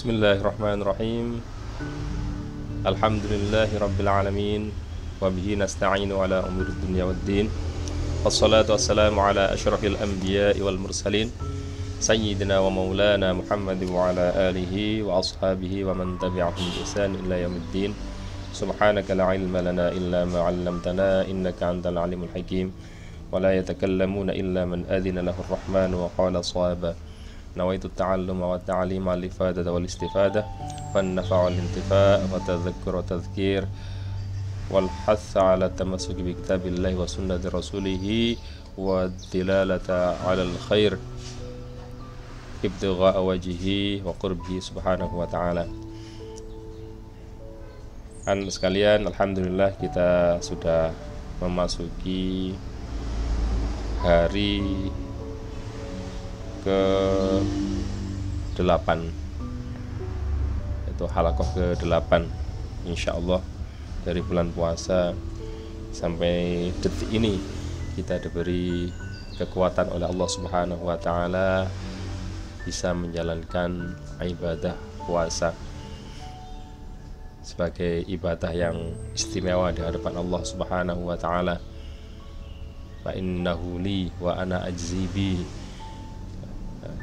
Bismillahirrahmanirrahim. Alhamdulillahi rabbil alamin. Wa bihi nasta'inu ala umuri dunya waddin. Wassalatu wassalamu ala asyrafil anbiya'i wal mursalin Sayyidina wa maulana Muhammad wa ala alihi wa ashabihi wa man tabi'ahum bi ihsan ila yaumiddin. Subhanaka la ilma lana illa ma 'allamtana innaka antal alimul hakim. Wa la yatakallamuna illa man adhina lahu ar-rahman wa qala shawaba. Nawaitu ta'allum wa ta'lim al-ifadata wal istifada wan nafa' wal intifa' wa tadhakkur wa tadhkir wal hath 'ala tamassuki bi kitabillahi wa sunnati rasulih wa dilalata 'ala al-khair ibtigha'a wajhihi wa qurbihi subhanahu wa ta'ala. Sekalian, alhamdulillah kita sudah memasuki hari ke-8, itu halaqah ke-8 insyaallah dari bulan puasa. Sampai detik ini kita diberi kekuatan oleh Allah Subhanahu wa taala bisa menjalankan ibadah puasa sebagai ibadah yang istimewa di hadapan Allah Subhanahu wa taala. Fa innahu li wa ana ajzi bi,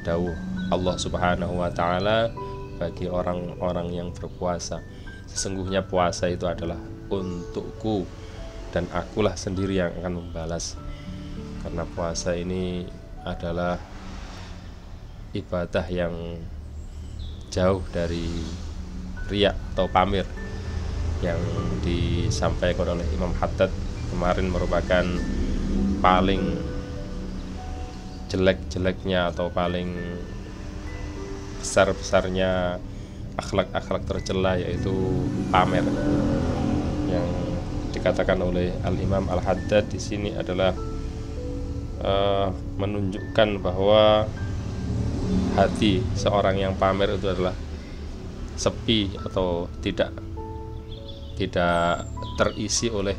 dawuh Allah Subhanahu wa taala bagi orang-orang yang berpuasa, sesungguhnya puasa itu adalah untukku dan akulah sendiri yang akan membalas. Karena puasa ini adalah ibadah yang jauh dari riya atau pamer yang disampaikan oleh Imam Haddad kemarin merupakan paling jelek-jeleknya atau paling besar-besarnya akhlak-akhlak tercela, yaitu pamer. Yang dikatakan oleh Al-Imam Al-Haddad di sini adalah menunjukkan bahwa hati seorang yang pamer itu adalah sepi atau tidak terisi oleh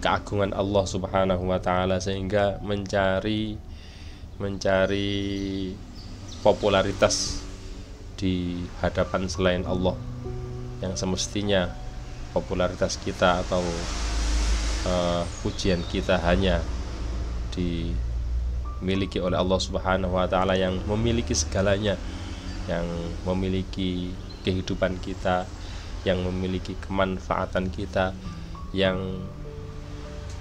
keagungan Allah Subhanahu wa taala, sehingga mencari popularitas di hadapan selain Allah, yang semestinya popularitas kita atau pujian kita hanya dimiliki oleh Allah Subhanahu wa taala yang memiliki segalanya, yang memiliki kehidupan kita, yang memiliki kemanfaatan kita, yang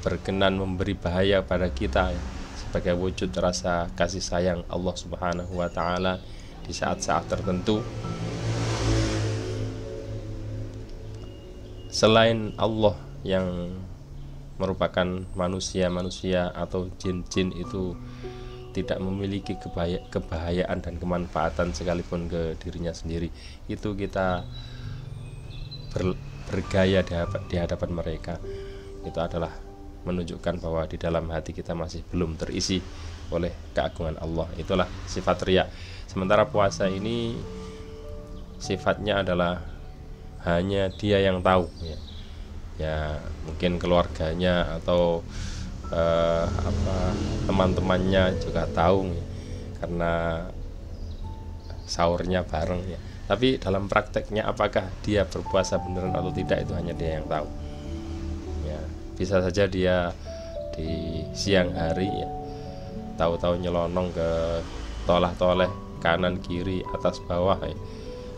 berkenan memberi bahaya pada kita sebagai wujud rasa kasih sayang Allah Subhanahu wa taala di saat-saat tertentu. Selain Allah yang merupakan manusia atau jin-jin itu tidak memiliki kebahayaan dan kemanfaatan sekalipun ke dirinya sendiri, itu kita bergaya di hadapan mereka, itu adalah menunjukkan bahwa di dalam hati kita masih belum terisi oleh keagungan Allah. Itulah sifat riya. Sementara puasa ini sifatnya adalah hanya dia yang tahu, ya mungkin keluarganya atau teman-temannya juga tahu, karena sahurnya bareng, ya. Tapi dalam prakteknya apakah dia berpuasa beneran atau tidak, itu hanya dia yang tahu. Bisa saja dia di siang hari, ya, tahu-tahu nyelonong ke tolah-toleh kanan kiri atas bawah, ya.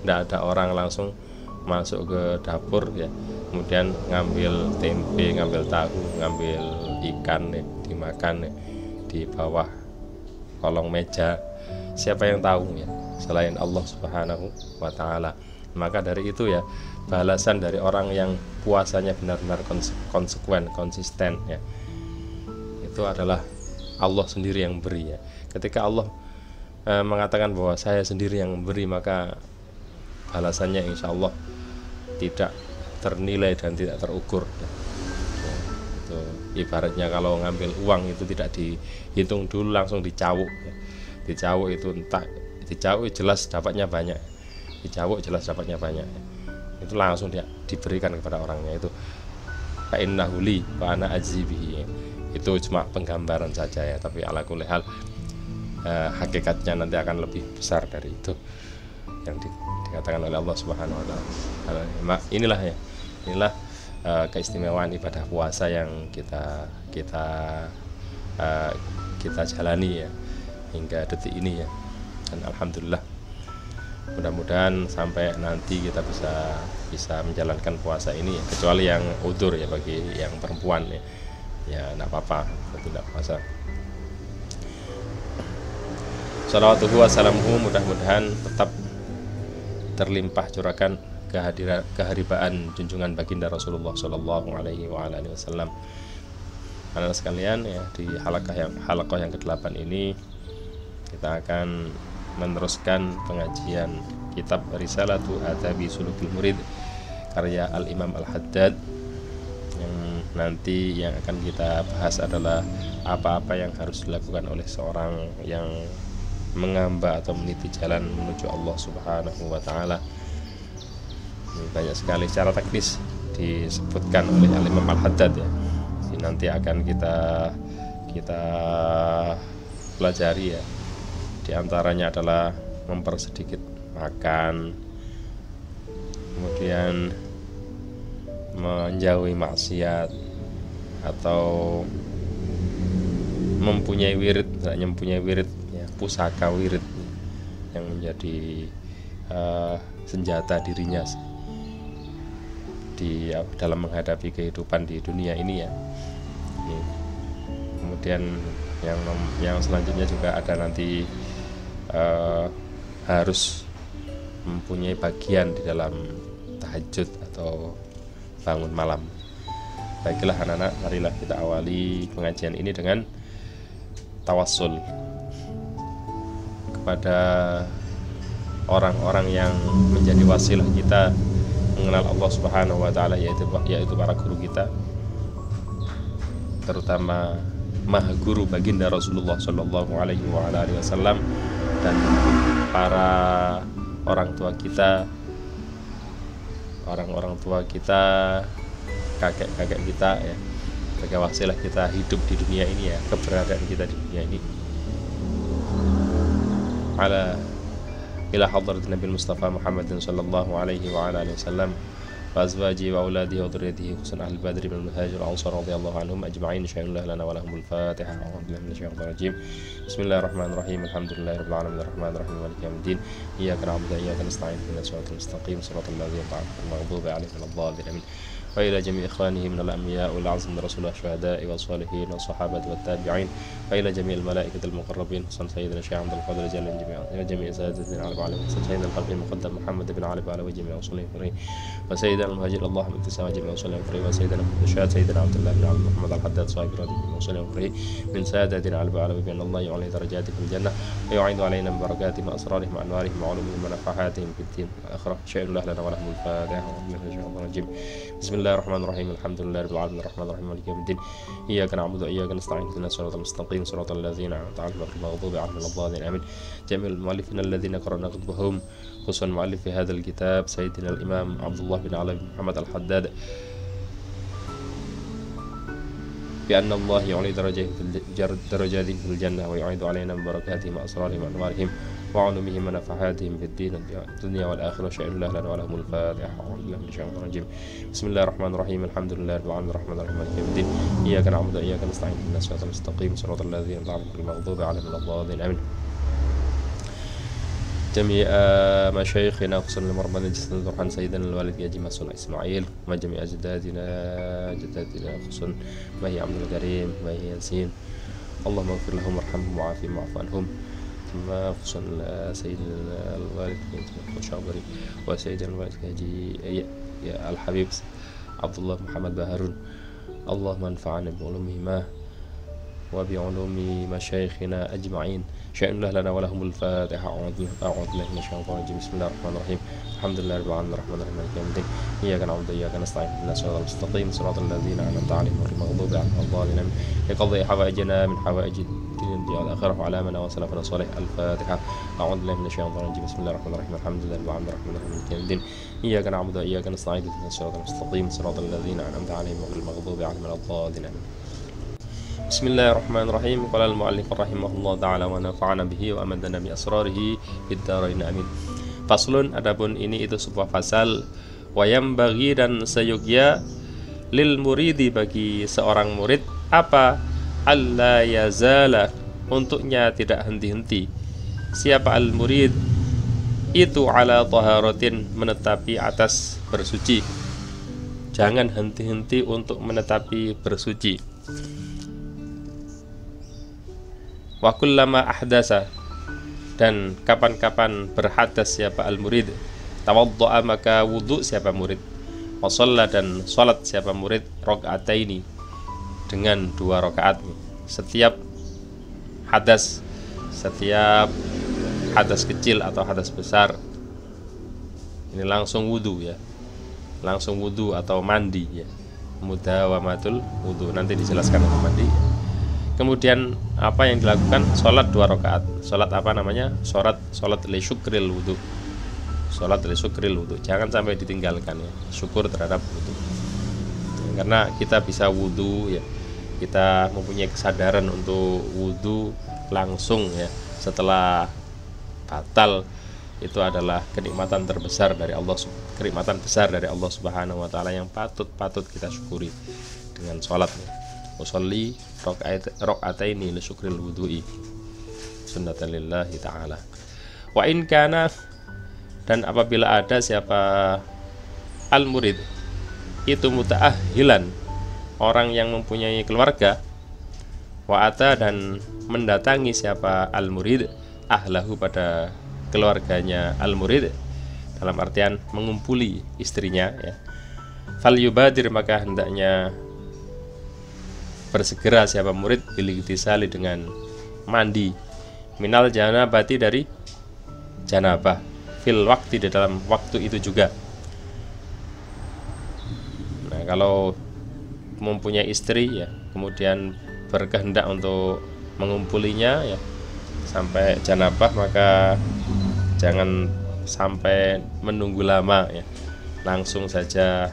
Nggak ada orang, langsung masuk ke dapur, ya, kemudian ngambil tempe, ngambil tahu, ngambil ikan, ya, dimakan, ya, di bawah kolong meja. Siapa yang tahu, ya, selain Allah Subhanahu wa taala. Maka dari itu, ya, balasan dari orang yang puasanya benar-benar konsekuen, konsisten, ya, itu adalah Allah sendiri yang beri, ya. Ketika Allah mengatakan bahwa saya sendiri yang memberi, maka balasannya insya Allah tidak ternilai dan tidak terukur, ya. Itu ibaratnya kalau ngambil uang itu tidak dihitung dulu, langsung dicawuk, ya. Dicawuk itu dicawuk jelas dapatnya banyak, dicawuk jelas dapatnya banyak, ya. Itu langsung diberikan kepada orangnya. Itu fa innahu li wa ana ajzi bihi. Itu cuma penggambaran saja, ya, tapi ala kulli hal hakikatnya nanti akan lebih besar dari itu. yang dikatakan oleh Allah Subhanahu wa taala. Inilah keistimewaan ibadah puasa yang kita jalani ya hingga detik ini ya. Dan alhamdulillah, mudah-mudahan sampai nanti kita bisa menjalankan puasa ini ya. Kecuali yang udzur ya, bagi yang perempuan ya enggak apa-apa tidak puasa. Shalawatuhu wassalamuhu, mudah-mudahan tetap terlimpah curakan keharibaan junjungan baginda Rasulullah Shallallahu Alaihi Wasallam. Anak sekalian ya, di halaqah yang ke-8 ini kita akan meneruskan pengajian kitab Risalatu Adabi Sulukil Murid karya Al-Imam Al-Haddad, yang nanti yang akan kita bahas adalah apa-apa yang harus dilakukan oleh seorang yang mengamba atau meniti jalan menuju Allah Subhanahu wa taala. Banyak sekali secara teknis disebutkan oleh Al-Imam Al-Haddad ya. Ini nanti akan kita pelajari ya. Di antaranya adalah mempersedikit makan, kemudian menjauhi maksiat, atau mempunyai wirid ya, pusaka wirid yang menjadi senjata dirinya dalam menghadapi kehidupan di dunia ini ya. Kemudian yang selanjutnya juga ada nanti harus mempunyai bagian di dalam tahajud atau bangun malam. Baiklah anak-anak, marilah kita awali pengajian ini dengan tawassul kepada orang-orang yang menjadi wasilah kita mengenal Allah Subhanahu wa taala, yaitu para guru kita, terutama Maha Guru baginda Rasulullah Shallallahu Alaihi Wasallam, dan para orang tua kita, kakek-kakek kita ya, sebagai wasilah kita hidup di dunia ini ya, keberadaan kita di dunia ini. Ila hadratin Nabi Mustafa Muhammadin sallallahu alaihi wa ala alihi wasallam wa azwajihi wa auladihi wa dhurriyyatihi khususan ahli badri min al-muhajir wal ansar radhiyallahu anhum ajma'in. Sya'allahu lana wa lahumul Fatihah. A'udzu billahi minasyaitonir rajim. Bismillahirrahmanirrahim. Alhamdulillahirabbil alamin arrahmanir rahim maliki yaumiddin. Iyyaka na'budu wa iyyaka nasta'in ihdinas siratal mustaqim siratal ladzina an'amta 'alaihim ghairil maghdubi 'alaihim waladdallin. Amin. وإلى جميع إخوانه من الأنبياء والأعظم من رسول الشهداء والصالحين والصحابة والتابعين وإلى جميع الملائكة المقربين خصوصا سيدنا الشيخ عبد القادر جل جميعا إلى جميع سادتنا على وعلى سيدنا الخلق المقدم محمد بن علي وعلى وجميع وصلهم وسيدنا المهاجر اللهم ابتسام جميع وصلهم وسيدنا المشهد سيدنا عبد الله بن عبد محمد الحداد صاحب رضي الله وصلهم من سادتنا على وعلى بأن الله يعلي درجاته في الجنة ويعيد علينا من بركاتهم وأسرارهم وأنوارهم وعلومهم ونفحاتهم في الدين والآخرة. شيء الله لنا ولهم الفاتحة. بسم الله الرحمن الرحيم. الحمد لله رب العالمين الرحمن الرحيم مالك يوم الدين. إياك نعبد وإياك نستعين اهدنا الصراط المستقيم صراط الذين أنعمت عليهم غير المغضوب عليهم ولا الضالين. آمين. جميع المؤلفين الذين قرأنا كتبهم خصوصا مؤلف في هذا الكتاب سيدنا الإمام عبد الله بن علي بن محمد الحداد بأن الله يعلي درجاتهم في الجنة ويعيد علينا من بركاتهم وأسرارهم وأنوارهم وعلومهم ونفحاتهم في الدنيا والآخرة. شأن الله لنا ولهم الفاتحة. أعوذ بالله من الشيطان الرجيم. بسم الله الرحمن الرحيم. الحمد لله رب العالمين الرحمن الرحيم مالك يوم الدين. إياك نعبد وإياك نستعين اهدنا الصراط المستقيم صراط الذين أنعمت عليهم غير المغضوب عليهم ولا الضالين. آمين. جميع مشايخنا خصوصا المربى جسد الروحان سيدنا الوالد ياجي مسؤول إسماعيل وما جميع جداتنا خصوصا ما هي عبد الكريم ما هي ياسين. اللهم اغفر لهم وارحمهم وعافهم واعف عنهم. ثم خصوصا سيدنا الوالد الشاطري وسيدنا الوالد ياجي الحبيب عبد الله محمد بهارون. اللهم انفعنا بعلومهما وبعلوم مشايخنا أجمعين. شأن الله لنا ولهم الفاتحة. أعوذ بالله من الشيطان الرجيم. بسم الله الرحمن الرحيم. الحمد لله رب العالمين الرحمن الرحيم مالك يوم الدين. إياك نعبد وإياك نستعين اهدنا الصراط المستقيم صراط الذين أنعمت عليهم غير المغضوب عليهم ولا الضالين. لقضاء حوائجنا من حوائج الدين والآخرة وعلامنا وسلفنا الصالح. الفاتحة. أعوذ بالله من الشيطان الرجيم. بسم الله الرحمن الرحيم. الحمد لله رب العالمين الرحمن الرحيم مالك يوم الدين. إياك نعبد وإياك نستعين اهدنا الصراط المستقيم صراط الذين أنعمت عليهم غير المغضوب عليهم ولا الضالين. بسم الله الرحمن الرحيم. قال المؤلف رحمه الله تعالى ونفعنا به وأمدنا بأسراره في الدارين. آمين. Faslun, adapun ini itu sebuah fasal. Wayam bagi dan seyogya lil muridi, bagi seorang murid, apa? Alla yazala, untuknya tidak henti-henti. Siapa al murid? Itu ala taharatin, menetapi atas bersuci. Jangan henti-henti untuk menetapi bersuci. Wa kullama ahdasa, dan kapan-kapan berhadas siapa al murid, tawaddu'a, maka wudu siapa murid, wa shalla, dan salat siapa murid, rakaataini, dengan 2 rakaat. Setiap hadas, setiap hadas kecil atau hadas besar, ini langsung wudu ya, langsung wudu atau mandi ya, mudawamatul wudu, nanti dijelaskan apa mandi. Kemudian apa yang dilakukan? Sholat 2 rakaat. Sholat apa namanya? Sholat li syukril wudu. Sholat li syukril wudu, jangan sampai ditinggalkan ya, syukur terhadap wudu. Karena kita bisa wudu ya, kita mempunyai kesadaran untuk wudu langsung ya setelah batal, itu adalah kenikmatan terbesar dari Allah, kenikmatan besar dari Allah Subhanahu wa taala yang patut kita syukuri dengan salat. Usolli rakaataini li syukril wudu'i sunnatan lillahi ta'ala. Wa in kana, dan apabila ada siapa al murid itu muta'ahhilan, orang yang mempunyai keluarga, wa ata, dan mendatangi siapa al murid ahlahu, pada keluarganya al murid, dalam artian mengumpuli istrinya ya, fal yubadir, maka hendaknya bersegera siapa murid bil iktisali, dengan mandi, minal janabati, dari janabah, fil waktu, di dalam waktu itu juga. Nah, kalau mempunyai istri ya, kemudian berkehendak untuk mengumpulinya ya sampai janabah, maka jangan sampai menunggu lama ya, langsung saja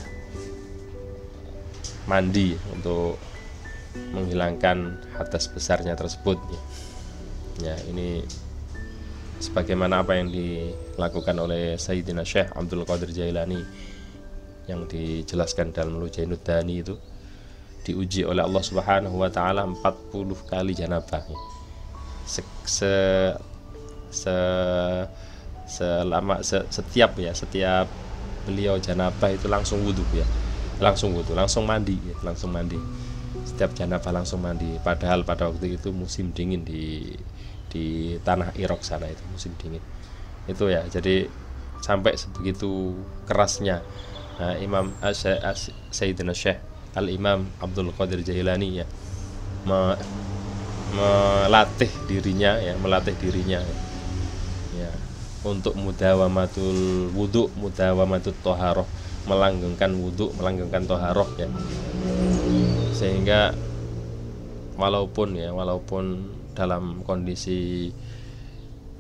mandi untuk menghilangkan hadas besarnya tersebut ya. Ini sebagaimana apa yang dilakukan oleh Sayyidina Syekh Abdul Qadir Jailani yang dijelaskan dalam Lujainuddani, itu diuji oleh Allah Subhanahu wa taala 40 kali janabah ya. Setiap beliau janabah itu langsung wudu ya, langsung mandi ya, langsung mandi. Setiap janabah langsung mandi, padahal pada waktu itu musim dingin di tanah Irak sana, itu musim dingin itu ya. Jadi sampai sebegitu kerasnya Imam Sayyidina Syekh Al-Imam Abdul Qadir Jailani ya, melatih dirinya ya, untuk mudawamatul wudu, mudawamatul toharoh, melanggengkan wudu, melanggengkan toharoh ya, sehingga walaupun dalam kondisi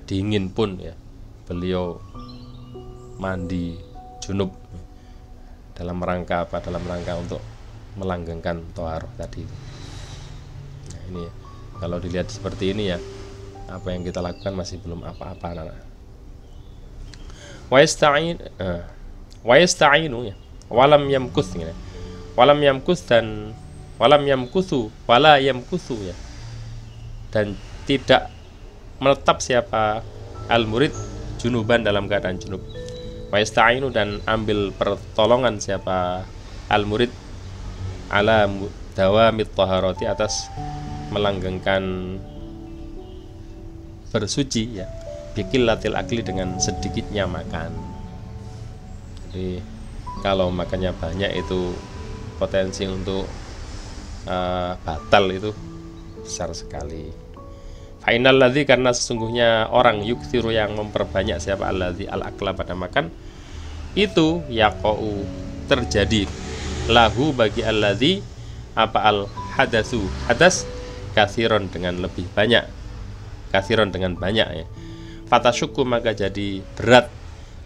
dingin pun ya, beliau mandi junub dalam rangka apa? Dalam rangka untuk melanggengkan toharoh tadi. Nah, ini ya, kalau dilihat seperti ini ya, apa yang kita lakukan masih belum apa-apa anak-anak. Wa yasta'inu ya, walam yamkuth ya. Walam yamkuth dan walam yamkuthu, wala yamkuthu ya, dan tidak menetap siapa al murid junuban, dalam keadaan junub. Wa yasta'inu, dan ambil pertolongan siapa al murid ala dawamit taharati, atas melanggengkan bersuci ya, biqillatil akli, dengan sedikitnya makan. Jadi kalau makannya banyak itu potensi untuk batal itu besar sekali. Fainal ladzi, karena sesungguhnya orang yukthiru, yang memperbanyak siapa alladzi al-akla, pada makan, itu yaqau, terjadi, lahu, bagi alladzi apa al hadatsu, hadas, kathiron, dengan lebih banyak, kathiron, dengan banyak ya. Fatasyukku, maka jadi berat,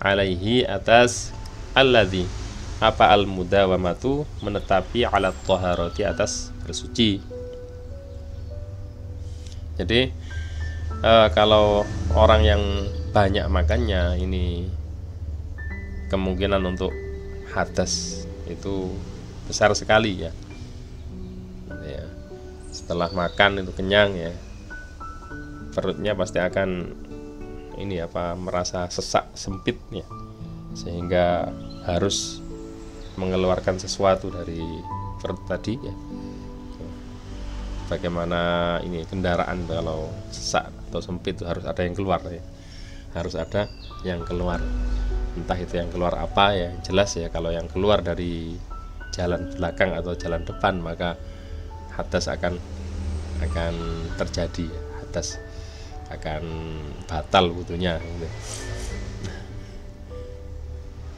alaihi, atas alladzi apa al mudawamatu, menetapi, ala taharati, atas bersuci. Jadi kalau orang yang banyak makannya ini kemungkinan untuk hadas itu besar sekali ya. Setelah makan itu kenyang ya, perutnya pasti akan ini merasa sesak sempit ya, sehingga harus mengeluarkan sesuatu dari perut tadi ya. Bagaimana ini kendaraan kalau sesak atau sempit itu harus ada yang keluar ya, harus ada yang keluar, entah itu yang keluar apa ya. Jelas ya, kalau yang keluar dari jalan belakang atau jalan depan maka hadas akan terjadi ya. Hadas akan batal wudunya gitu.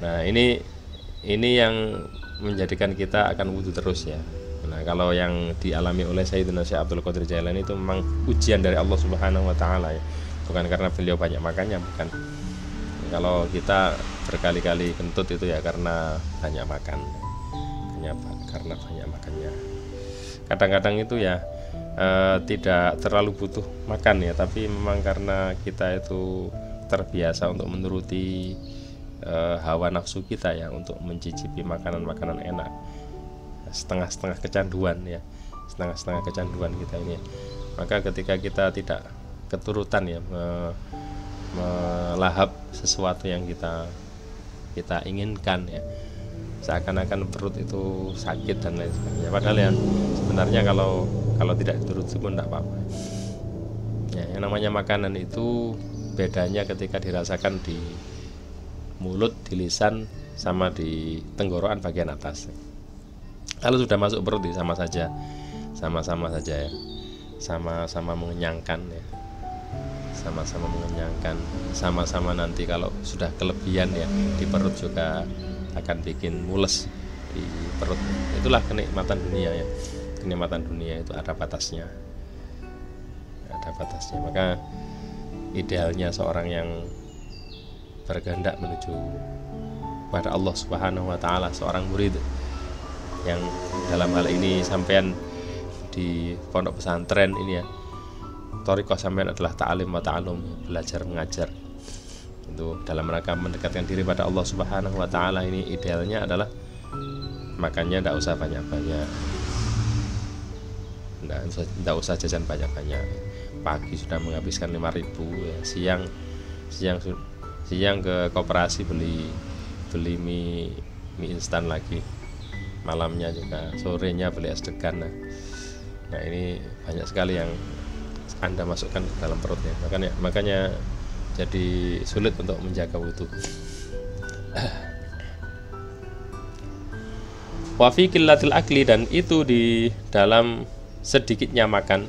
Nah ini yang menjadikan kita akan wudu terus ya. Nah kalau yang dialami oleh Sayyidina Syekh Abdul Qadir Jailani itu memang ujian dari Allah Subhanahu Wa Taala ya, bukan karena beliau banyak makannya, bukan. Kalau kita berkali-kali kentut itu ya karena banyak makan, karena banyak makannya. Kadang-kadang itu ya tidak terlalu butuh makan ya, tapi memang karena kita itu terbiasa untuk menuruti hawa nafsu kita ya, untuk mencicipi makanan-makanan enak, setengah-setengah kecanduan ya, setengah-setengah kecanduan kita ini. Maka ketika kita tidak keturutan ya melahap sesuatu yang kita inginkan ya, seakan-akan perut itu sakit dan lain sebagainya. Padahal ya sebenarnya kalau tidak dituruti pun tidak apa-apa ya. Yang namanya makanan itu bedanya ketika dirasakan di mulut, di lisan, sama di tenggorokan bagian atas. Kalau sudah masuk perut ya sama-sama saja ya, sama-sama mengenyangkan ya, sama-sama mengenyangkan, sama-sama nanti kalau sudah kelebihan ya di perut juga akan bikin mules di perut. Itulah kenikmatan dunia ya. Kenikmatan dunia itu ada batasnya, maka idealnya seorang yang berkehendak menuju pada Allah Subhanahu Wa Taala, seorang murid yang dalam hal ini sampean di pondok pesantren ini ya, thariqah sampean adalah ta'alim wa ta'alum, belajar mengajar. Itu dalam rangka mendekatkan diri pada Allah Subhanahu Wa Taala. Ini idealnya adalah makannya tidak usah banyak-banyak, tidak usah jajan banyak-banyak. Pagi sudah menghabiskan 5.000 ya, siang ke koperasi beli mie instan lagi, malamnya juga, sorenya beli es degan. Nah ini banyak sekali yang Anda masukkan ke dalam perutnya, makanya jadi sulit untuk menjaga wudu. Wa fi qillatil akli, dan itu di dalam sedikitnya makan.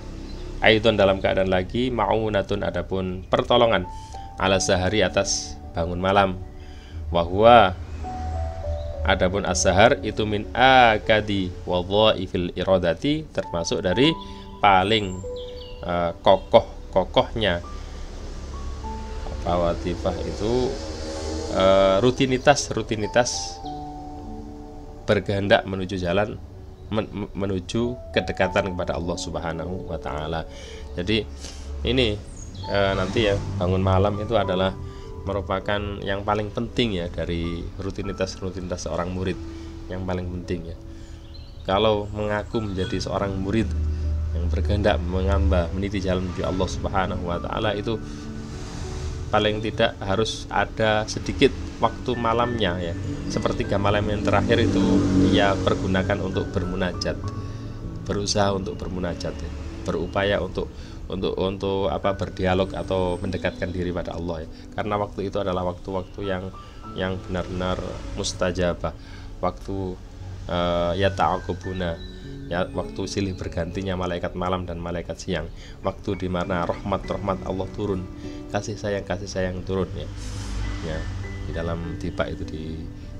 Aidon, dalam keadaan lagi, ma'unatun, adapun pertolongan, ala sahari, atas bangun malam. Wa huwa, adapun as-sahar itu min akadi wadhaifil iradati, termasuk dari paling kokohnya watifah itu rutinitas berkehendak menuju jalan menuju kedekatan kepada Allah Subhanahu Wa Taala. Jadi ini nanti ya, bangun malam itu adalah merupakan yang paling penting ya dari rutinitas seorang murid, yang paling penting ya. Kalau mengaku menjadi seorang murid yang berkehendak meniti jalan menuju Allah Subhanahu Wa Taala, itu paling tidak harus ada sedikit waktu malamnya ya, sepertiga malam yang terakhir itu ia pergunakan untuk bermunajat, berusaha untuk bermunajat ya, berupaya untuk berdialog atau mendekatkan diri pada Allah ya. Karena waktu itu adalah waktu-waktu yang benar-benar mustajabah, waktu yata'aqubuna ya, waktu silih bergantinya malaikat malam dan malaikat siang, waktu di mana rahmat Allah turun, kasih sayang turun ya. Di dalam tiba itu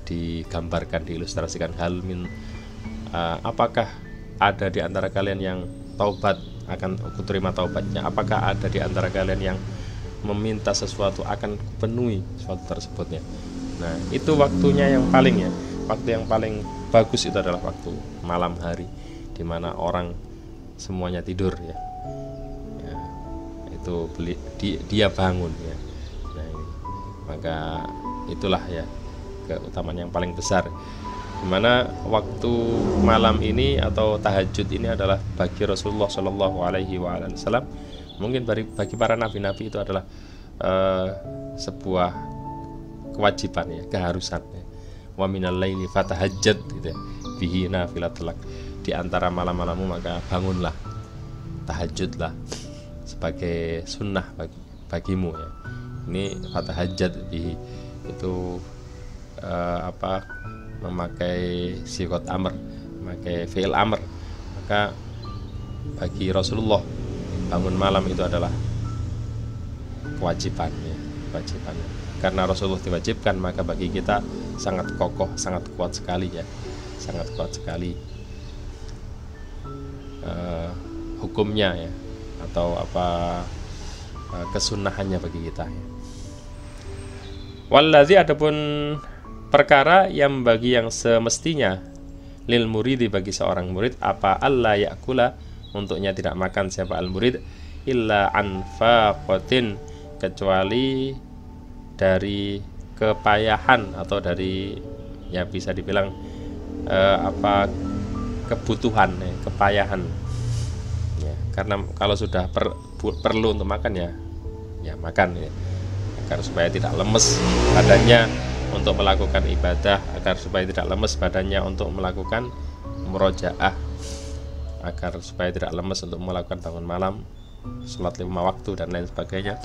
digambarkan, diilustrasikan, hal min apakah ada di antara kalian yang taubat, akan aku terima taubatnya, apakah ada di antara kalian yang meminta sesuatu, akan penuhi sesuatu tersebutnya. Nah itu waktunya yang paling ya, waktu yang paling bagus itu adalah waktu malam hari, di mana orang semuanya tidur ya, itu dia bangun ya. Nah, Maka itulah ya keutamaan yang paling besar, dimana waktu malam ini atau tahajud ini adalah bagi Rasulullah Shallallahu Alaihi Wasallam, mungkin bagi para nabi-nabi itu adalah sebuah kewajiban ya, keharusan ya. Wa minal laili fatahajjad gitu ya, bihi nafilatul lak, di antara malam-malammu maka bangunlah, tahajudlah sebagai sunnah bagimu ya. Ini fatahajjad bihi itu memakai sigot amr, memakai fi'il amr. Maka bagi Rasulullah bangun malam itu adalah kewajiban ya, kewajibannya. Karena Rasulullah diwajibkan, maka bagi kita sangat kokoh, sangat kuat sekali ya, sangat kuat sekali hukumnya ya, atau kesunahannya bagi kita ya. Wallazi, adapun perkara yang bagi yang semestinya lil muridi, bagi seorang murid, apa alla yakula, untuknya tidak makan siapa al murid, illa an faqatin, kecuali dari kepayahan atau dari ya bisa dibilang kebutuhan ya, kepayahan ya. Karena kalau sudah perlu untuk makan ya makan ya, agar supaya tidak lemes badannya untuk melakukan ibadah, agar supaya tidak lemes badannya untuk melakukan murojaah, agar supaya tidak lemes untuk melakukan bangun malam, sholat 5 waktu dan lain sebagainya,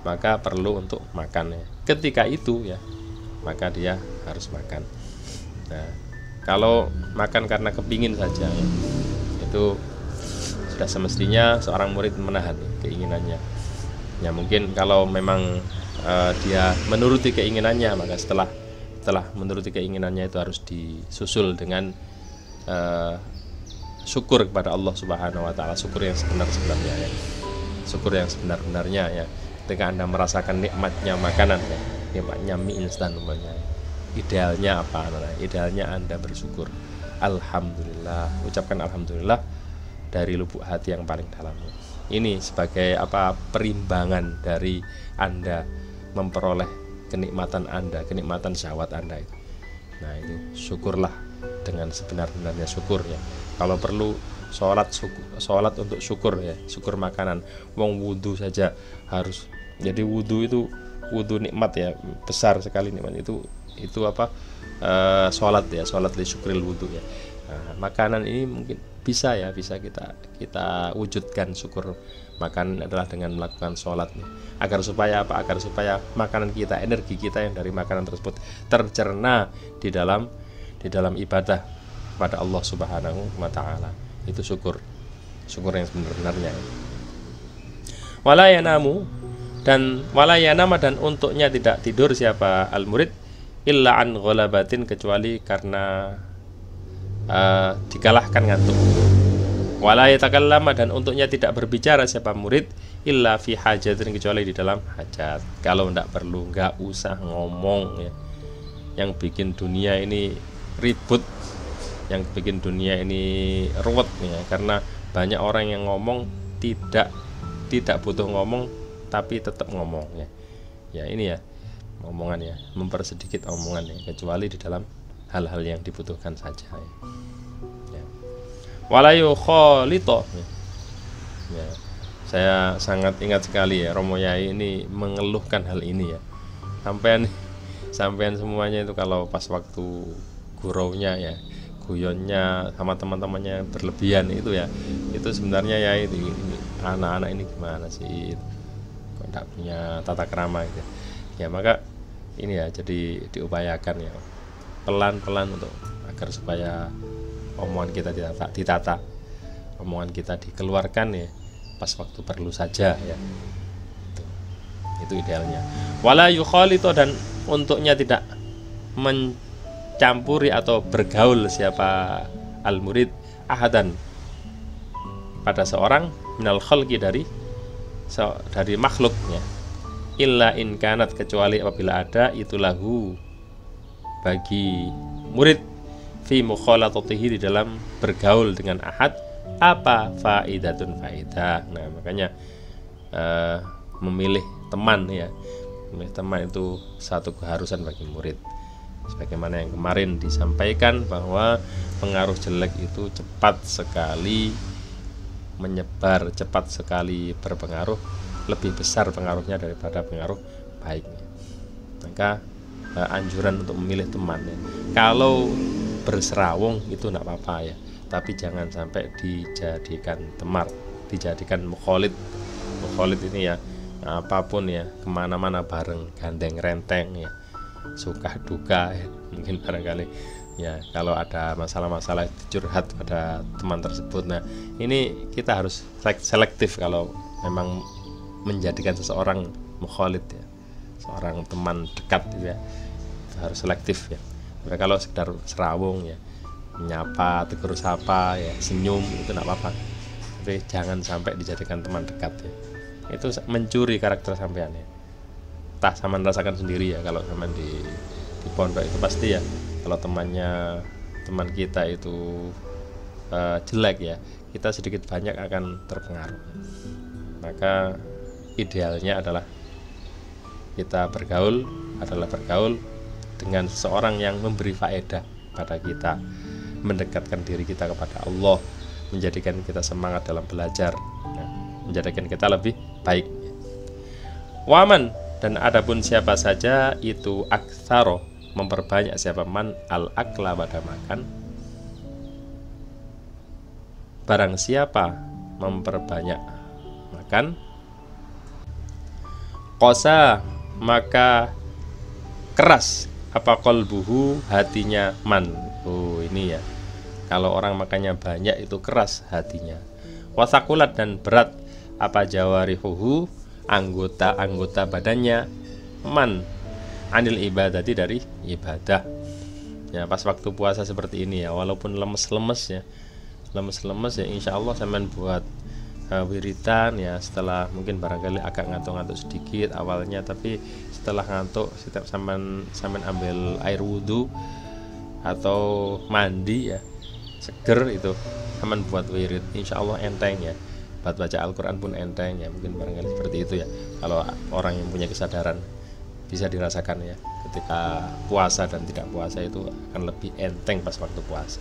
maka perlu untuk makan ya. Ketika itu ya, maka dia harus makan. Nah, kalau makan karena kepingin saja ya, itu sudah semestinya seorang murid menahan ya, keinginannya. Ya mungkin kalau memang dia menuruti keinginannya, maka setelah menuruti keinginannya itu harus disusul dengan syukur kepada Allah Subhanahu wa taala, syukur yang sebenar-benarnya ya. Syukur yang sebenar-benarnya ya. Ketika Anda merasakan nikmatnya makanan ya, nikmatnya mie instan umpamanya, idealnya apa? Idealnya Anda bersyukur. Alhamdulillah, ucapkan alhamdulillah dari lubuk hati yang paling dalam. Ini sebagai perimbangan dari Anda memperoleh kenikmatan Anda, kenikmatan syahwat Anda itu. Nah, itu syukurlah dengan sebenar-benarnya syukur ya. Kalau perlu sholat untuk syukur ya, syukur makanan. Wong wudu saja harus. Jadi wudu nikmat ya, besar sekali nikmat itu sholat ya, sholat li syukril wudu ya. Nah, makanan ini mungkin bisa kita wujudkan syukur makan adalah dengan melakukan sholat nih. Agar supaya makanan kita, energi kita yang dari makanan tersebut tercerna di dalam ibadah pada Allah Subhanahu wa taala. Itu syukur yang sebenarnya. Wala yanama, dan untuknya tidak tidur siapa al murid illa an ghalabatin, kecuali karena dikalahkan ngantuk. Wala yatakallama, dan untuknya tidak berbicara siapa murid illa fi hajatin, kecuali di dalam hajat. Kalau tidak perlu nggak usah ngomong ya. Yang bikin dunia ini ribut, yang bikin dunia ini ruwet ya, karena banyak orang yang ngomong tidak butuh ngomong tapi tetap ngomong ya. Ya ini ya omongan ya, mempersedikit omongan ya, kecuali di dalam hal-hal yang dibutuhkan saja ya. Wala yukhalito ya. Saya sangat ingat sekali ya, Romo Yai ini mengeluhkan hal ini ya. Sampean semuanya itu kalau pas waktu guraunya ya, guyonnya sama teman-temannya berlebihan itu ya, itu sebenarnya ya ini anak-anak ini gimana sih, kok tidak punya tata krama gitu ya. Maka ini ya, jadi diupayakan ya pelan-pelan untuk agar supaya omongan kita ditata, omongan kita dikeluarkan ya pas waktu perlu saja ya. Itu idealnya. Wala yukhalito, dan untuknya tidak mencampuri atau bergaul siapa al murid ahadan pada seorang minal khalqi, dari makhluknya, illa in kanat, kecuali apabila ada itu lahu bagi murid fi mukhalatatihi, di dalam bergaul dengan ahad faidah. Nah, makanya memilih teman ya, Memilih teman itu satu keharusan bagi murid. Sebagaimana yang kemarin disampaikan bahwa pengaruh jelek itu cepat sekali menyebar, cepat sekali berpengaruh, lebih besar pengaruhnya daripada pengaruh baiknya. Maka anjuran untuk memilih teman ya. Kalau berserawung itu tidak apa-apa ya, tapi jangan sampai dijadikan temar, dijadikan mukholid. Mukholid ini ya apapun ya, kemana-mana bareng, gandeng renteng ya, suka duka ya. Mungkin barangkali ya kalau ada masalah-masalah curhat pada teman tersebut. Nah ini kita harus selektif kalau memang menjadikan seseorang mukholid ya, seorang teman dekat ya, harus selektif ya. Tapi kalau sekedar serawung ya, menyapa, tegur sapa ya, senyum itu tidak apa-apa, tapi jangan sampai dijadikan teman dekat ya. Itu mencuri karakter sampean ya. Entah sampean rasakan sendiri ya, kalau sampean di pondok itu pasti ya, kalau teman kita itu jelek ya, kita sedikit banyak akan terpengaruh. Maka idealnya adalah kita bergaul dengan seseorang yang memberi faedah pada kita, mendekatkan diri kita kepada Allah, menjadikan kita semangat dalam belajar, menjadikan kita lebih baik. Waman, dan adapun siapa saja itu aktsaro, memperbanyak siapa man al-akla pada makan, barang siapa memperbanyak makan, kosa maka keras apa qalbuhu, hatinya man. Oh ini ya, kalau orang makannya banyak itu keras hatinya. Wasakulat, dan berat apa jawarihuhu, anggota badannya man anil ibadati, dari ibadah ya. Pas waktu puasa seperti ini ya, walaupun lemes-lemes ya, insya Allah sampean buat wiridan ya, setelah mungkin barangkali agak ngantuk-ngantuk sedikit awalnya, tapi setelah ngantuk setiap sampean ambil air wudhu atau mandi ya, seger itu sampean buat wirid, insya Allah enteng ya. Buat baca Al-Quran pun enteng ya, mungkin barangkali seperti itu ya. Kalau orang yang punya kesadaran bisa dirasakan ya, ketika puasa dan tidak puasa itu akan lebih enteng pas waktu puasa.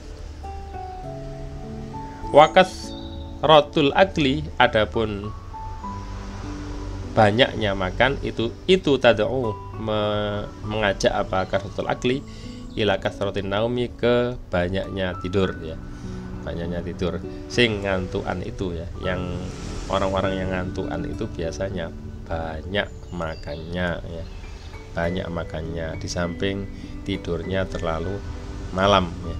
Wakas rotul akli, adapun banyaknya makan itu tad'u, mengajak apa kasratul akli ila kasratin naumi, ke banyaknya tidur ya, banyaknya tidur. Sing ngantukan itu ya, yang orang-orang yang ngantukan itu biasanya banyak makannya ya, banyak makannya, di samping tidurnya terlalu malam ya.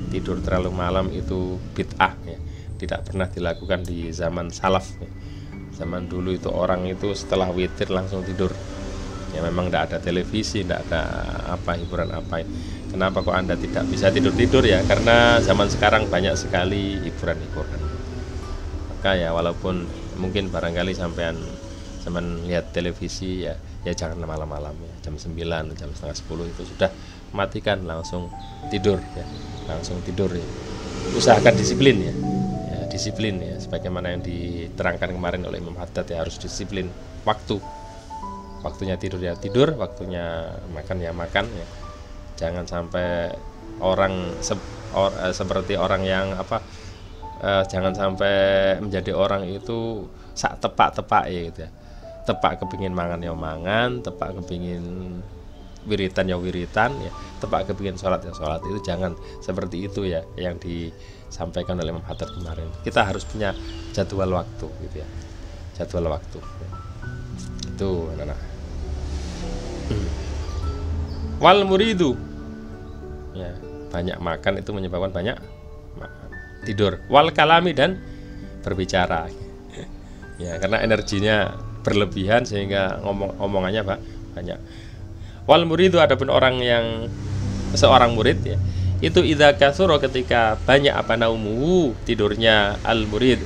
Tidur terlalu malam itu bid'ah ya, tidak pernah dilakukan di zaman salaf ya. Zaman dulu itu orang itu setelah witir langsung tidur ya, memang tidak ada televisi, tidak ada apa hiburan apa. Kenapa kok Anda tidak bisa tidur ya? Karena zaman sekarang banyak sekali hiburan-hiburan. Maka ya walaupun mungkin barangkali sampean lihat televisi ya jangan malam-malam ya, jam 9, jam setengah 10 itu sudah matikan, langsung tidur ya, usahakan disiplin ya, disiplin ya, sebagaimana yang diterangkan kemarin oleh Imam Haddad ya, harus disiplin waktunya tidur ya tidur, waktunya makan ya makan ya. Jangan sampai orang seperti orang yang jangan sampai menjadi orang itu sak tepak ya gitu ya. Tepak kepingin mangan ya mangan, tepak kepingin wiritan ya wiritan ya, tepak kepingin sholat ya sholat. Itu jangan seperti itu ya, yang disampaikan oleh Imam Haddad kemarin. Kita harus punya jadwal waktu gitu ya, jadwal waktu ya. Itu anak-anak. Wal muridu ya, banyak makan itu menyebabkan banyak tidur. Wal kalami, dan berbicara ya, karena energinya berlebihan sehingga omongannya banyak. Wal muridu, adapun orang yang seorang murid ya, itu idza katsura, ketika banyak apa naumuhu, tidurnya al murid,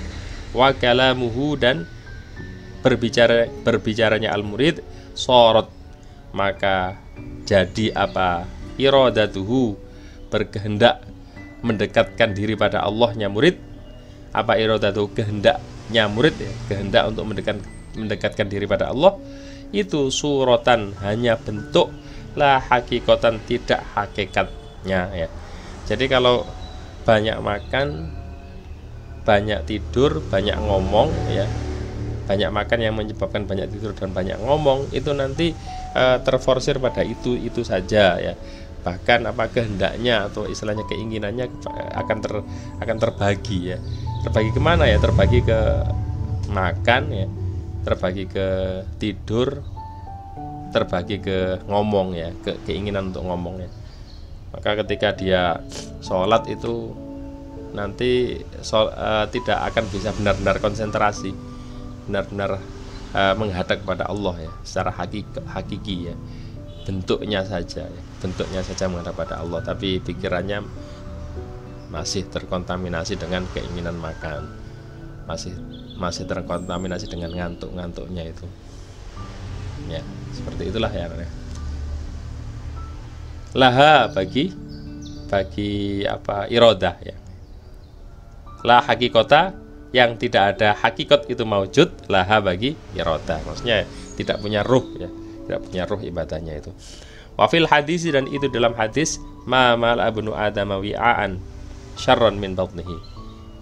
wa kalamuhu, dan berbicaranya al murid, sorot, maka jadi apa iradatuhu, berkehendak mendekatkan diri pada Allahnya murid. Apa iradatuhu, kehendaknya murid ya, kehendak untuk mendekatkan diri pada Allah, itu suratan, hanya bentuk, la hakikatan, tidak hakikatnya ya. Jadi kalau banyak makan, banyak tidur, banyak ngomong ya, banyak makan yang menyebabkan banyak tidur dan banyak ngomong, itu nanti terforsir pada itu saja ya. Bahkan apa kehendaknya atau istilahnya keinginannya akan terbagi ya. Terbagi kemana ya? Terbagi ke makan ya, terbagi ke tidur, terbagi ke ngomong ya, ke keinginan untuk ngomong ya. Maka ketika dia sholat itu nanti tidak akan bisa benar-benar konsentrasi, benar-benar menghadap kepada Allah ya, secara hakiki ya. Bentuknya saja menghadap pada Allah, tapi pikirannya masih terkontaminasi dengan keinginan makan, masih terkontaminasi dengan ngantuknya itu ya. Seperti itulah ya. Laha bagi apa iradah ya. La hakikota, yang tidak ada hakikat itu maujud, laha bagi iradah, maksudnya tidak punya ruh ya, tidak punya ruh ibadahnya itu. Wafil hadis, dan itu dalam hadis, ma mal abnu adam wi'aan syarron min batnihi.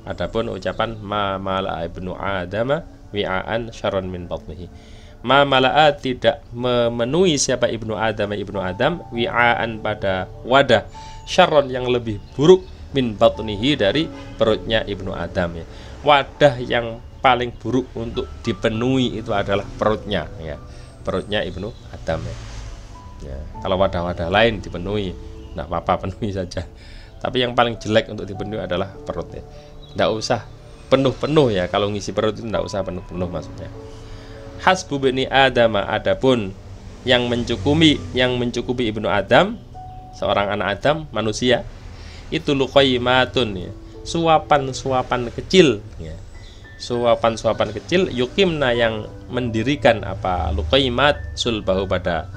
Adapun ucapan ma mal abnu adam wi'aan syarron min batnihi, ma mala'a, tidak memenuhi siapa ibnu adam wi'aan, pada wadah, syarron, yang lebih buruk, min batnihi, dari perutnya ibnu adam ya. Wadah yang paling buruk untuk dipenuhi itu adalah perutnya ya, perutnya ibnu adam ya. Kalau wadah-wadah lain dipenuhi, tidak apa-apa, penuhi saja. Tapi yang paling jelek untuk dipenuhi adalah perut ya. Tidak usah penuh-penuh ya, kalau ngisi perut itu tidak usah penuh-penuh maksudnya. Hasbu bani Adam, adapun yang mencukupi ibnu Adam, seorang anak Adam, manusia, itu luqaymatun ya, suapan-suapan kecil ya. Suapan-suapan kecil, yukimna, yang mendirikan apa, luqaymat, sulbahu, pada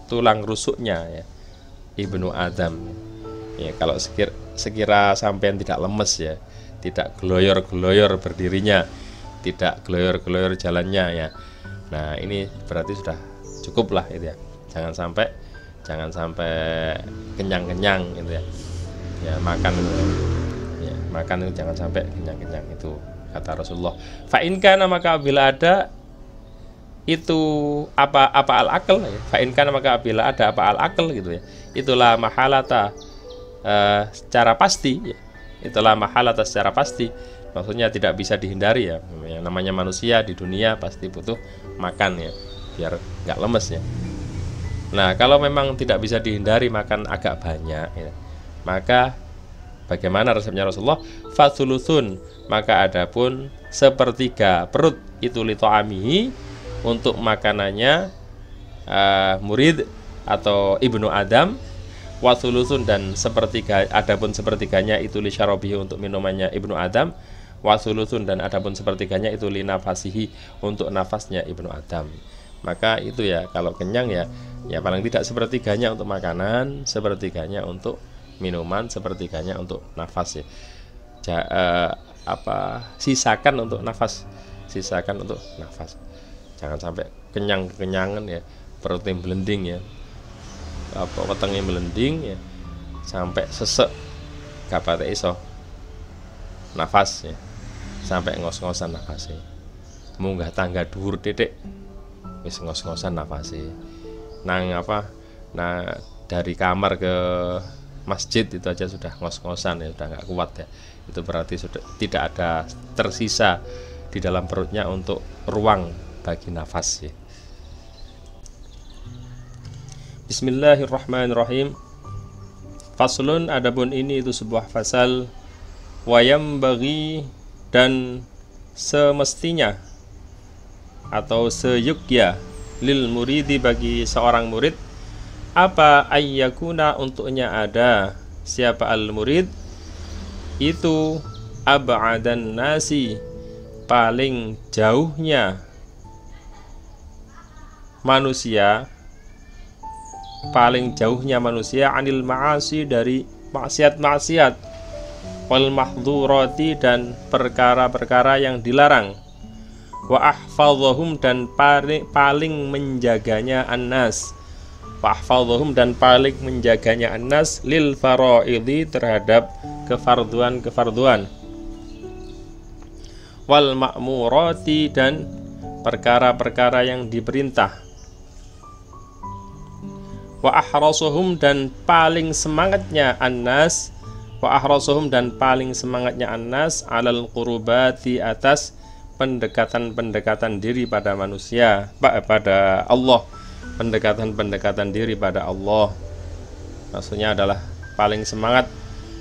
tulang rusuknya ya, ibnu Adam ya. Kalau sekira sampean tidak lemes ya, tidak geloyor-geloyor berdirinya, tidak geloyor-geloyor jalannya ya, nah ini berarti sudah cukup lah itu ya. Jangan sampai kenyang-kenyang gitu ya. Ya makan itu jangan sampai kenyang-kenyang, itu kata Rasulullah. Fa in kana, maka bila ada itu apa al akal ya. Fa in kana, maka bila ada apa al akal gitu ya. Itulah mahalata secara pasti ya. Itulah mahalata secara pasti. Maksudnya tidak bisa dihindari ya. Yang namanya manusia di dunia pasti butuh makan ya, biar nggak lemes ya. Nah, kalau memang tidak bisa dihindari makan agak banyak ya, maka bagaimana resepnya Rasulullah? Fathuluthun, maka adapun sepertiga perut itu lito'amihi, untuk makanannya murid atau ibnu Adam. Wathuluthun, dan adapun sepertiganya itu li syarobihi, untuk minumannya ibnu Adam. Wathuluthun, dan adapun sepertiganya itu li nafasihi, untuk nafasnya ibnu Adam. Maka itu ya, kalau kenyang ya paling tidak sepertiganya untuk makanan, sepertiganya untuk minuman, sepertiganya untuk nafas ya. Sisakan untuk nafas, jangan sampai kenyangan ya, perutnya melending ya, wetenge melending ya, sampai sesek gak iso nafas ya, sampai ngos-ngosan nafasnya, munggah tangga dhuwur titik wis ngos-ngosan nafasnya. Dari kamar ke masjid itu aja sudah ngos-ngosan ya, sudah nggak kuat ya. Itu berarti sudah tidak ada tersisa di dalam perutnya untuk ruang bagi nafas ya. Bismillahirrahmanirrahim. Faslun, adapun ini itu sebuah fasal, wayam bagi, dan semestinya atau seyukya, lil muridi, bagi seorang murid, apa ayyakuna, untuknya ada, siapa al murid itu, ab'adan nasi, paling jauhnya manusia, anil ma'asi, dari maksiat-maksiat, wal mahdhurati, dan perkara-perkara yang dilarang, wa ahfadhahum dan paling menjaganya annas, wa ahfadhahum dan paling menjaganya annas lil faraidhi terhadap kefarduan wal ma'murati dan perkara-perkara yang diperintah, wa ahrasuhum dan paling semangatnya annas, wa ahrasuhum dan paling semangatnya annas alal qurubati atas pendekatan-pendekatan diri pada manusia, pada Allah, pendekatan-pendekatan diri pada Allah. Maksudnya adalah paling semangat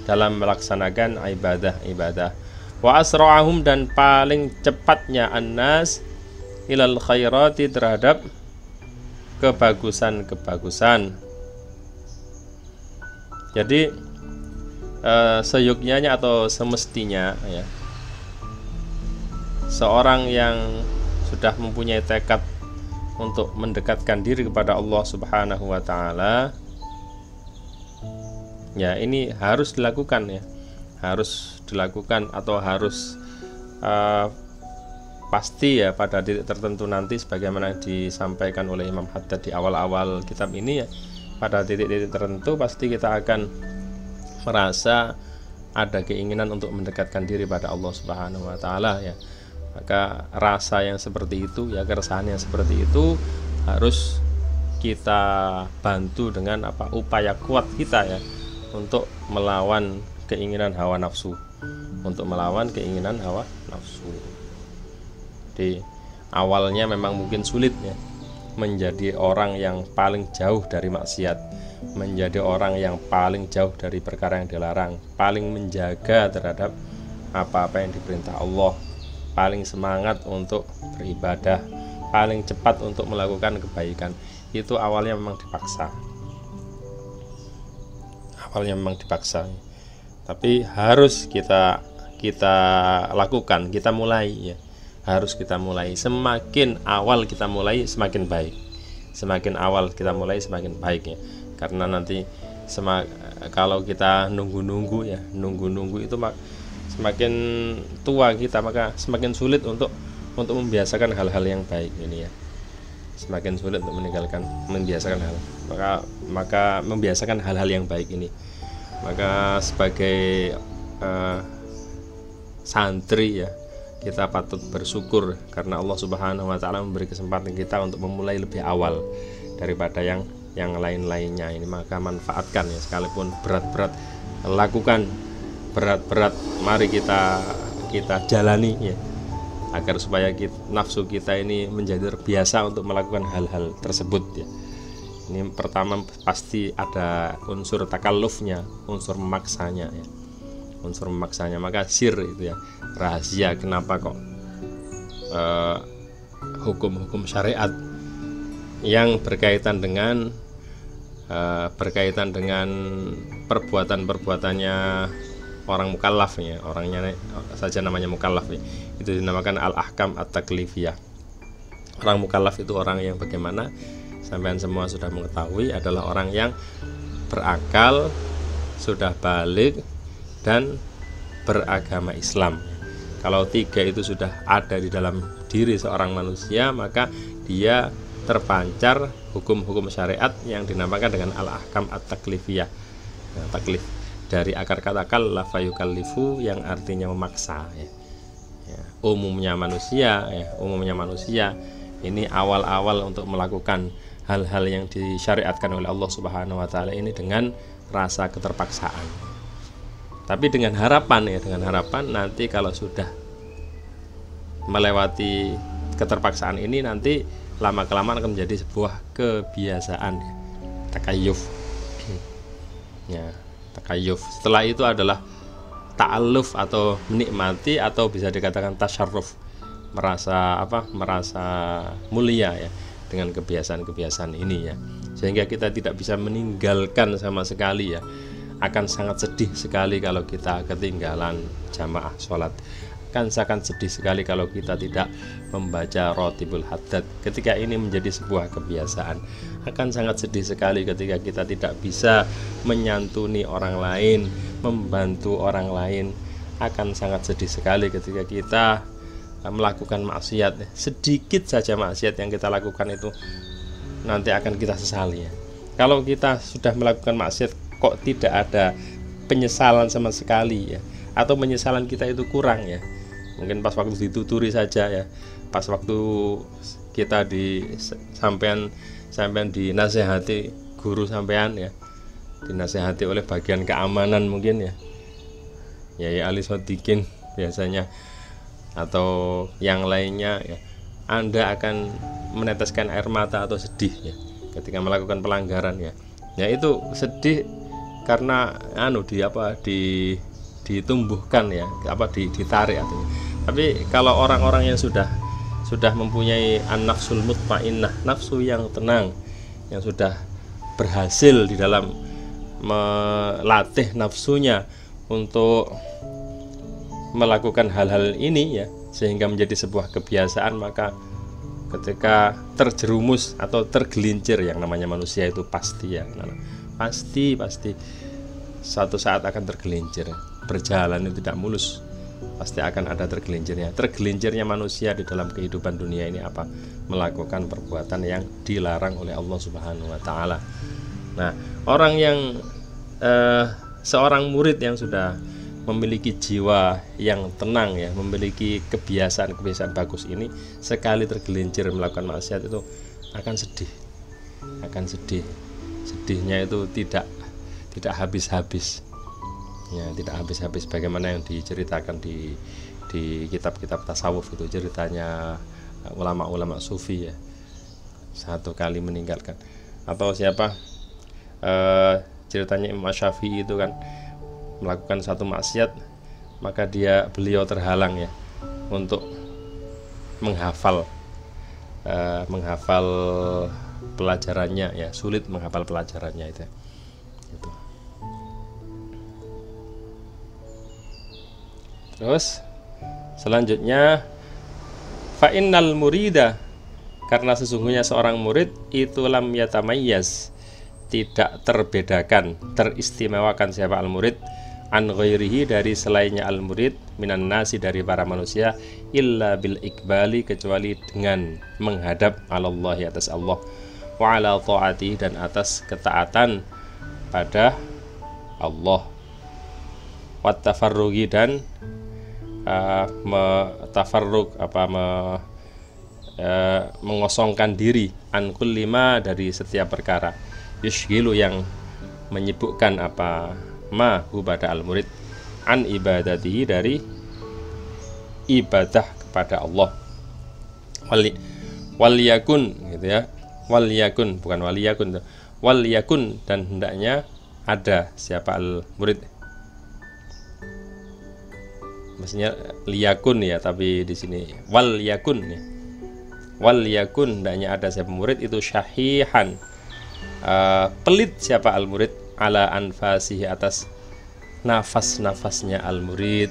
dalam melaksanakan ibadah. Wa asra'ahum dan paling cepatnya annas ilal khairati terhadap kebagusan-kebagusan. Jadi seyuknyanya atau semestinya ya, seorang yang sudah mempunyai tekad untuk mendekatkan diri kepada Allah Subhanahu wa taala, ya ini harus dilakukan ya. Harus dilakukan atau harus pasti ya pada titik tertentu nanti, sebagaimana disampaikan oleh Imam Haddad di awal-awal kitab ini ya, pada titik-titik tertentu pasti kita akan merasa ada keinginan untuk mendekatkan diri pada Allah Subhanahu wa taala ya. Maka rasa yang seperti itu ya, keresahan yang seperti itu harus kita bantu dengan upaya kuat kita ya, untuk melawan keinginan hawa nafsu, Di awalnya memang mungkin sulit ya, menjadi orang yang paling jauh dari maksiat, menjadi orang yang paling jauh dari perkara yang dilarang, paling menjaga terhadap apa-apa yang diperintah Allah, paling semangat untuk beribadah, paling cepat untuk melakukan kebaikan. Itu awalnya memang dipaksa. Tapi harus kita lakukan, kita mulai ya. Harus kita mulai. Semakin awal kita mulai semakin baik. Semakin awal kita mulai semakin baik ya. Karena nanti kalau kita nunggu-nunggu itu semakin tua kita, maka semakin sulit untuk membiasakan hal-hal yang baik ini ya. Semakin sulit untuk membiasakan membiasakan hal-hal yang baik ini. Maka sebagai santri ya, kita patut bersyukur karena Allah Subhanahu wa taala memberi kesempatan kita untuk memulai lebih awal daripada yang lain-lainnya ini. Maka manfaatkan ya, sekalipun berat-berat lakukan, berat-berat mari kita jalani ya, agar supaya nafsu kita ini menjadi terbiasa untuk melakukan hal-hal tersebut ya. Ini pertama pasti ada unsur takallufnya, unsur memaksanya ya. Maka sir itu ya, rahasia kenapa kok hukum-hukum syariat yang berkaitan dengan perbuatan-perbuatannya orang mukallaf ya, orangnya saja namanya mukallaf ya, itu dinamakan al-ahkam at-taklifiyah. Orang mukallaf itu orang yang bagaimana, sampean semua sudah mengetahui, adalah orang yang berakal, sudah balik dan beragama Islam. Kalau tiga itu sudah ada di dalam diri seorang manusia, maka dia terpancar hukum-hukum syariat yang dinamakan dengan al-ahkam at-taklifiyah. Nah, taklif dari akar kata kallafa yukallifu yang artinya memaksa ya. Umumnya manusia ini awal-awal untuk melakukan hal-hal yang disyariatkan oleh Allah Subhanahu wa taala ini dengan rasa keterpaksaan. Tapi dengan harapan nanti kalau sudah melewati keterpaksaan ini, nanti lama-kelamaan akan menjadi sebuah kebiasaan, takayuf. Ya, takayuf. Setelah itu adalah ta'alluf atau menikmati, atau bisa dikatakan tasyarruf, merasa mulia ya dengan kebiasaan-kebiasaan ini ya. Sehingga kita tidak bisa meninggalkan sama sekali ya. Akan sangat sedih sekali kalau kita ketinggalan jamaah sholat. Akan sangat sedih sekali kalau kita tidak membaca Rotibul Haddad ketika ini menjadi sebuah kebiasaan. Akan sangat sedih sekali ketika kita tidak bisa menyantuni orang lain, membantu orang lain. Akan sangat sedih sekali ketika kita melakukan maksiat. Sedikit saja maksiat yang kita lakukan itu nanti akan kita sesali ya. Kalau kita sudah melakukan maksiat kok tidak ada penyesalan sama sekali ya, atau penyesalan kita itu kurang ya, mungkin pas waktu dituturi saja ya, pas waktu kita sampean dinasehati guru sampean ya, dinasehati oleh bagian keamanan mungkin ya, Yai Ali Sodikin biasanya atau yang lainnya ya, Anda akan meneteskan air mata atau sedih ya ketika melakukan pelanggaran ya. Ya itu sedih karena ditumbuhkan ya, ditarik atau. Tapi kalau orang-orang yang sudah mempunyai an-nafsul mutmainnah, nafsu yang tenang, yang sudah berhasil di dalam melatih nafsunya untuk melakukan hal-hal ini ya, sehingga menjadi sebuah kebiasaan, maka ketika terjerumus atau tergelincir, yang namanya manusia itu pasti ya, pasti suatu saat akan tergelincir. Berjalan itu tidak mulus, pasti akan ada tergelincirnya. Tergelincirnya manusia di dalam kehidupan dunia ini apa? Melakukan perbuatan yang dilarang oleh Allah Subhanahu wa taala. Nah, orang yang seorang murid yang sudah memiliki jiwa yang tenang ya, memiliki kebiasaan bagus ini, sekali tergelincir melakukan maksiat itu akan sedih. Sedihnya itu tidak habis-habis. Ya, tidak habis-habis, bagaimana yang diceritakan di kitab-kitab tasawuf itu, ceritanya ulama-ulama sufi ya, satu kali meninggalkan, atau siapa ceritanya Imam Syafi'i itu kan melakukan satu maksiat, maka beliau terhalang ya untuk menghafal pelajarannya ya, sulit menghafal pelajarannya itu. Terus selanjutnya, fa innal murida, karena sesungguhnya seorang murid itu lam yatamayyaz, tidak terbedakan, teristimewakan siapa al-murid, an ghairihi, dari selainnya al-murid, minan nasi, dari para manusia, illa bil ikbali, kecuali dengan menghadap alallahi, atas Allah, wa ala ta'ati, dan atas ketaatan pada Allah, wa tafarrugi, dan mengosongkan diri, an kulli ma, dari setiap perkara, yushgilu, yang menyibukkan ma hu pada al-murid, an ibadatihi, dari ibadah kepada Allah. Wal yakun gitu ya, wal yakun, bukan waliyakun, wal yakun, dan hendaknya ada siapa al-murid, maksudnya liyakun ya, tapi di sini wal yakun ya, wal yakun, hendaknya ada siapa murid itu syahihan, pelit siapa al-murid, ala anfasihi, atas nafas-nafasnya al-murid,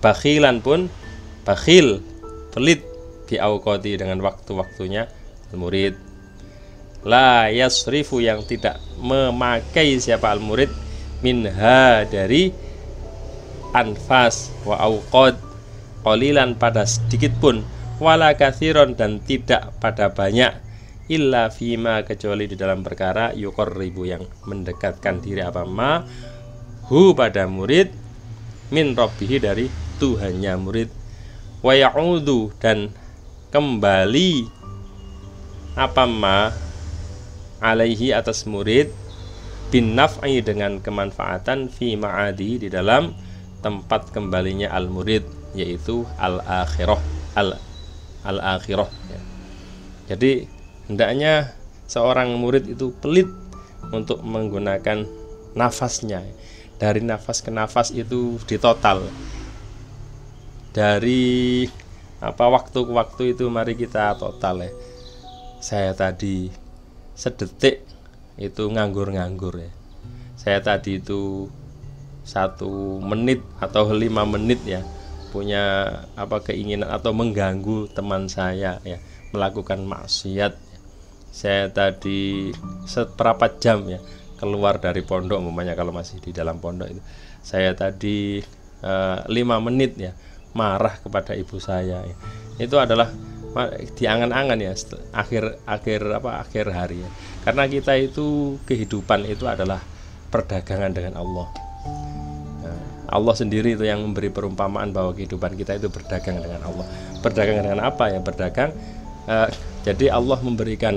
bakhilan, pun bakhil, pelit, bi auqati, dengan waktu-waktunya al-murid, la yasrifu, yang tidak memakai siapa al-murid, minha, dari anfas wa auqad, qalilan, pada sedikit pun, wala katsiron, dan tidak pada banyak, illa fima, kecuali di dalam perkara, yuqarribu, yang mendekatkan diri ma hu pada murid, min rabbihi, dari Tuhannya murid, wa ya'udu, dan kembali ma alaihi, atas murid, bin naf'i, dengan kemanfaatan, fi ma'adi, di dalam tempat kembalinya al-murid, yaitu al-akhirah, al-akhirah ya. Jadi hendaknya seorang murid itu pelit untuk menggunakan nafasnya. Dari nafas ke nafas itu ditotal. Dari waktu ke waktu itu mari kita total ya. Saya tadi sedetik itu nganggur-nganggur ya. Saya tadi itu 1 menit atau 5 menit ya, punya keinginan atau mengganggu teman saya ya, melakukan maksiat. Saya tadi seberapa jam ya keluar dari pondok, umpamanya kalau masih di dalam pondok itu, saya tadi 5 menit ya marah kepada ibu saya. Itu adalah diangan-angan ya akhir hari ya. Karena kita itu kehidupan itu adalah perdagangan dengan Allah. Nah, Allah sendiri itu yang memberi perumpamaan bahwa kehidupan kita itu berdagang dengan Allah. Berdagang dengan apa ya? Berdagang jadi Allah memberikan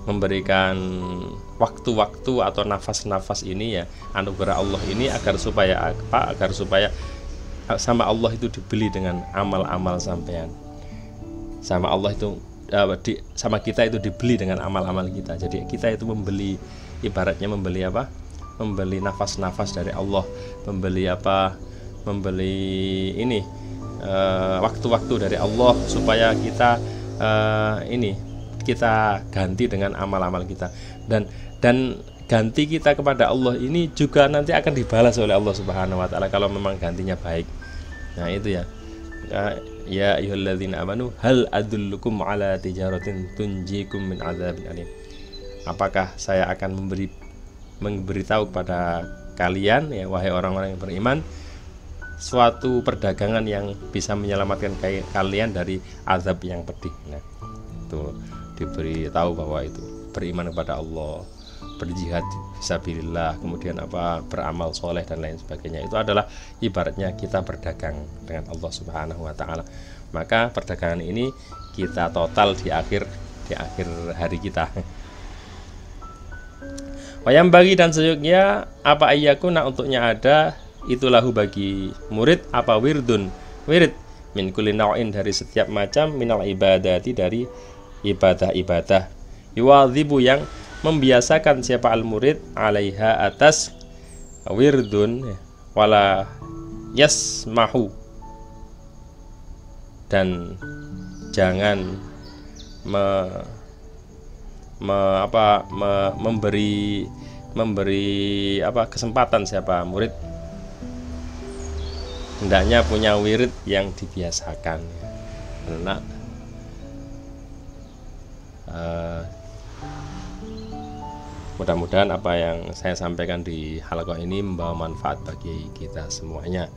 memberikan waktu-waktu atau nafas-nafas ini ya, anugerah Allah ini agar supaya sama Allah itu dibeli dengan amal-amal sampean. Sama Allah itu sama kita itu dibeli dengan amal-amal kita. Jadi kita itu membeli, ibaratnya membeli nafas-nafas dari Allah, membeli ini waktu-waktu dari Allah supaya kita kita ganti dengan amal-amal kita, dan ganti kita kepada Allah ini juga nanti akan dibalas oleh Allah Subhanahu wa taala kalau memang gantinya baik. Nah, itu ya. Ya ayyuhalladzina amanu hal adullukum ala tijaratin tunjikum min adzabin alim. Apakah saya akan memberitahu kepada kalian ya wahai orang-orang yang beriman suatu perdagangan yang bisa menyelamatkan kalian dari azab yang pedih. Nah, itu diberitahu bahwa itu beriman kepada Allah, berjihad fisabilillah, kemudian beramal soleh dan lain sebagainya. Itu adalah ibaratnya kita berdagang dengan Allah Subhanahu wa taala. Maka perdagangan ini kita total di akhir hari kita. Wayam bagi dan seyuknya apa ayyakuna untuknya ada itulahu bagi murid wirid min kulli nau'in dari setiap macam minal ibadati dari ibadah-ibadah yuwadzibu yang membiasakan siapa al-murid alaiha atas wirdun wala yasmahu, dan jangan memberi kesempatan siapa murid hendaknya punya wirid yang dibiasakan. Karena mudah-mudahan apa yang saya sampaikan di halaqah ini membawa manfaat bagi kita semuanya.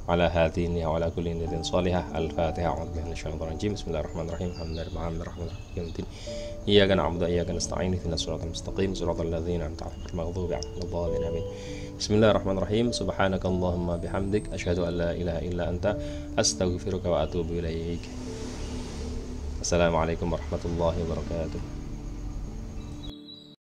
Ala hadini wa ala kulli niyatin shalihah. Al-Fatihah. Bismillahirrahmanirrahim. Alhamdulillahirrahmanirrahim. Iyyaka na'budu wa iyyaka nasta'in. Ihdinas siratal mustaqim. Siratal ladzina an'amta 'alaihim ghairil maghdubi 'alaihim waladdallin. Amin. Bismillahirrahmanirrahim. Subhanakallahumma bihamdik asyhadu an la ilaha illa anta astaghfiruka wa atubu ilaik. Assalamualaikum warahmatullahi wabarakatuh.